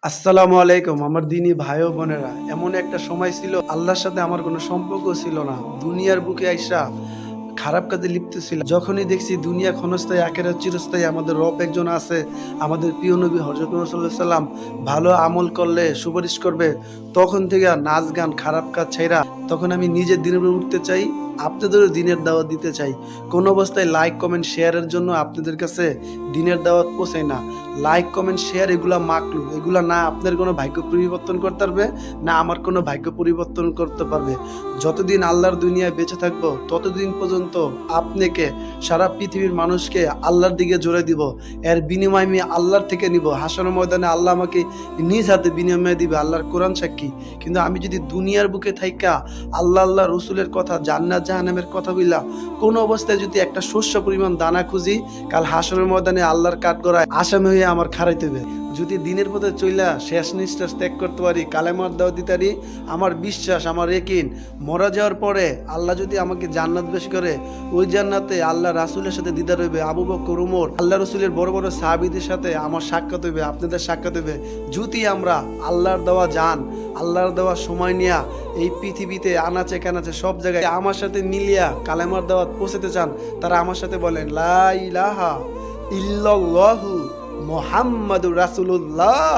আসসালামু আলাইকুম আমার দিনী ভাই ও বোনেরা। এমন একটা সময় ছিল আল্লাহর সাথে আমার কোনো সম্পর্ক ছিল না। দুনিয়ার বুকে আইসা খারাপ কাজে লিপ্ত ছিল। যখনই দেখছি দুনিয়া ক্ষণস্থায়ী আখেরাত চিরস্থায়ী, আমাদের রব একজন আছে, আমাদের প্রিয় নবী হযরত মুহাম্মদ সাল্লাল্লাহু আলাইহি সাল্লাম ভালো আমল করলে সুপারিশ করবে, তখন থেকে আর নাচ গান খারাপ কাজ ছাইরা তখন আমি নিজের দিনের উপর উঠতে চাই, আপনাদেরও দিনের দাওয়াত দিতে চাই। কোন অবস্থায় লাইক কমেন্ট শেয়ারের জন্য আপনাদের কাছে দিনের দাওয়াত পৌঁছায় না। লাইক কমেন্ট শেয়ার এগুলা মাকলু, এগুলা না আপনার কোনো ভাগ্য পরিবর্তন করতে পারবে, না আমার কোনো ভাগ্য পরিবর্তন করতে পারবে। যতদিন আল্লাহর দুনিয়ায় বেঁচে থাকবো ততদিন পর্যন্ত আপনাকে, সারা পৃথিবীর মানুষকে আল্লাহর দিকে জোরে দিব। এর বিনিময় আমি আল্লাহর থেকে নিব। হাসরের ময়দানে আল্লাহ আমাকে নিজ হাতে বিনিময় দিবে, আল্লাহর কোরআন সাক্ষী। কিন্তু আমি যদি দুনিয়ার বুকে থাইকা আল্লাহ আল্লাহ রসুলের কথা, জান্নাত জাহান্নামের কথা বইলা কোনো অবস্থায় যদি একটা শস্য পরিমাণ দানা খুঁজি, কাল হাসরের ময়দানে আল্লাহর কাঠগড়ায় আসামি হয়ে আমার খাড়াইতে হবে। যদি দিনের পথে চইলা শেষ নিঃশ্বাস ত্যাগ করতে পারি, কালেমার দাও দিতে পারি, আমার বিশ্বাস, আমার একিন, মরা যাওয়ার পরে আল্লাহ যদি আমাকে জান্নাত বেশ করে, ওই জান্নাতে আল্লাহ রাসূলের সাথে দিদার হইবে, আবু বকর, ওমর, আল্লাহ রসুলের বড় বড় সাহাবীদের সাথে আমার সাক্ষাৎ হইবে, আপনাদের সাক্ষাৎ হইবে। যদি আমরা আল্লাহর দেওয়া জান, আল্লাহর দেওয়া সময় নিয়া এই পৃথিবীতে আনাচে কানাচে সব জায়গায় আমার সাথে মিলিয়া কালেমার দাওয়াত পৌঁছাতে চান, তারা আমার সাথে বলেন লা ইলাহা ইল্লাল্লাহু মুহাম্মাদুর রাসূলুল্লাহ।